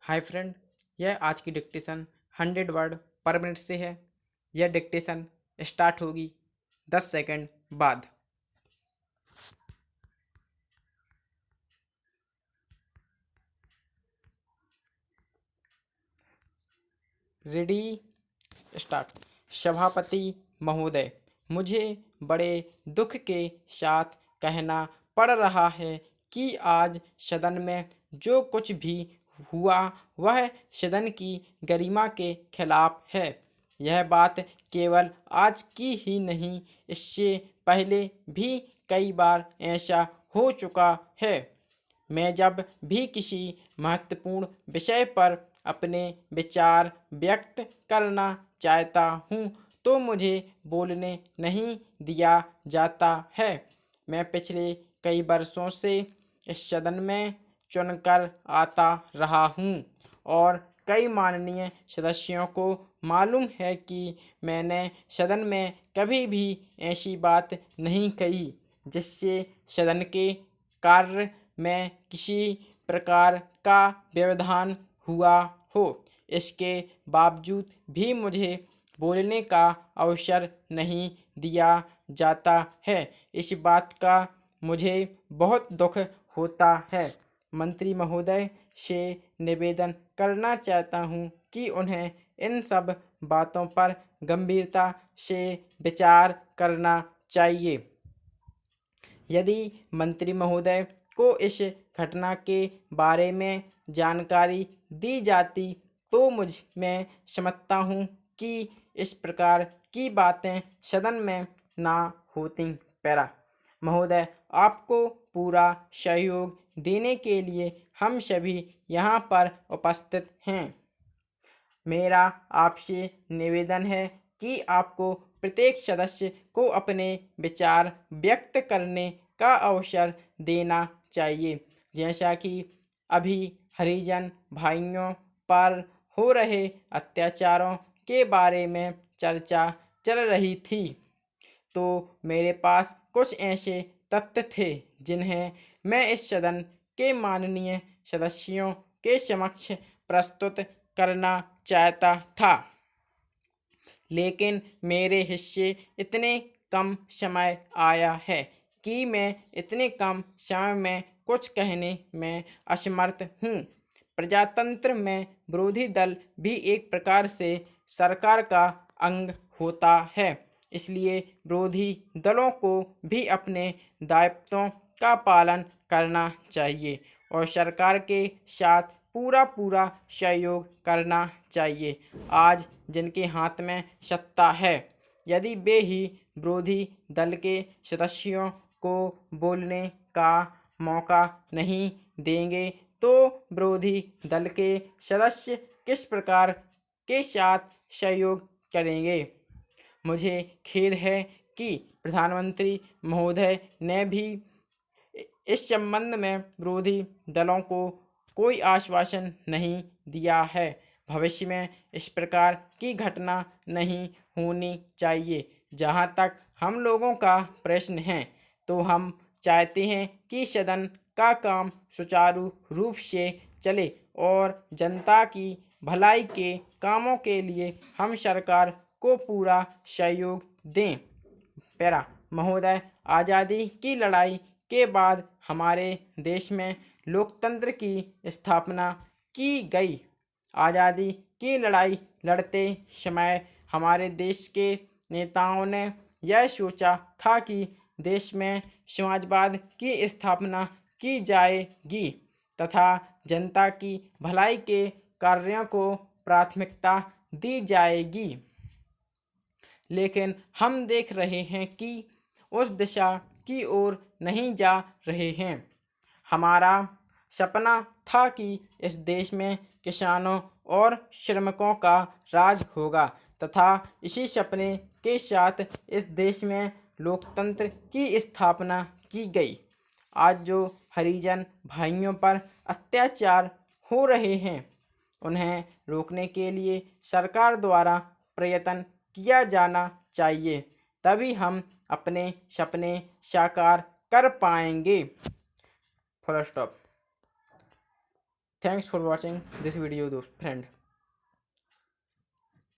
Hi friend, यह आज की डिक्टेशन 100 वर्ड पर मिनट से है। यह डिक्टेशन स्टार्ट होगी 10 सेकंड बाद। Ready, start. सभापति महोदय, मुझे बड़े दुख के साथ कहना पड़ रहा है कि आज सदन में जो कुछ भी हुआ वह सदन की गरिमा के खिलाफ है। यह बात केवल आज की ही नहीं, इससे पहले भी कई बार ऐसा हो चुका है। मैं जब भी किसी महत्वपूर्ण विषय पर अपने विचार व्यक्त करना चाहता हूँ तो मुझे बोलने नहीं दिया जाता है। मैं पिछले कई वर्षों से इस सदन में चुनकर आता रहा हूँ और कई माननीय सदस्यों को मालूम है कि मैंने सदन में कभी भी ऐसी बात नहीं कही जिससे सदन के कार्य में किसी प्रकार का व्यवधान हुआ हो। इसके बावजूद भी मुझे बोलने का अवसर नहीं दिया जाता है। इस बात का मुझे बहुत दुख होता है। मंत्री महोदय से निवेदन करना चाहता हूँ कि उन्हें इन सब बातों पर गंभीरता से विचार करना चाहिए। यदि मंत्री महोदय को इस घटना के बारे में जानकारी दी जाती तो मैं समझता हूँ कि इस प्रकार की बातें सदन में ना होती। पैरा महोदय, आपको पूरा सहयोग देने के लिए हम सभी यहाँ पर उपस्थित हैं। मेरा आपसे निवेदन है कि आपको प्रत्येक सदस्य को अपने विचार व्यक्त करने का अवसर देना चाहिए। जैसा कि अभी हरिजन भाइयों पर हो रहे अत्याचारों के बारे में चर्चा चल रही थी, तो मेरे पास कुछ ऐसे तथ्य थे जिन्हें मैं इस सदन के माननीय सदस्यों के समक्ष प्रस्तुत करना चाहता था, लेकिन मेरे हिस्से इतने कम समय आया है कि मैं इतने कम समय में कुछ कहने में असमर्थ हूँ। प्रजातंत्र में विरोधी दल भी एक प्रकार से सरकार का अंग होता है, इसलिए विरोधी दलों को भी अपने दायित्वों का पालन करना चाहिए और सरकार के साथ पूरा सहयोग करना चाहिए। आज जिनके हाथ में सत्ता है, यदि वे ही विरोधी दल के सदस्यों को बोलने का मौका नहीं देंगे तो विरोधी दल के सदस्य किस प्रकार के साथ सहयोग करेंगे। मुझे खेद है कि प्रधानमंत्री महोदय ने भी इस संबंध में विरोधी दलों को कोई आश्वासन नहीं दिया है। भविष्य में इस प्रकार की घटना नहीं होनी चाहिए। जहाँ तक हम लोगों का प्रश्न है तो हम चाहते हैं कि सदन का काम सुचारू रूप से चले और जनता की भलाई के कामों के लिए हम सरकार को पूरा सहयोग दें। पैरा महोदय, आज़ादी की लड़ाई के बाद हमारे देश में लोकतंत्र की स्थापना की गई। आज़ादी की लड़ाई लड़ते समय हमारे देश के नेताओं ने यह सोचा था कि देश में समाजवाद की स्थापना की जाएगी तथा जनता की भलाई के कार्यों को प्राथमिकता दी जाएगी, लेकिन हम देख रहे हैं कि उस दिशा की ओर नहीं जा रहे हैं। हमारा सपना था कि इस देश में किसानों और श्रमिकों का राज होगा तथा इसी सपने के साथ इस देश में लोकतंत्र की स्थापना की गई। आज जो हरिजन भाइयों पर अत्याचार हो रहे हैं, उन्हें रोकने के लिए सरकार द्वारा प्रयत्न किया जाना चाहिए, तभी हम अपने सपने साकार कर पाएंगे। Full stop. Thanks for watching this video दोस्त फ्रेंड।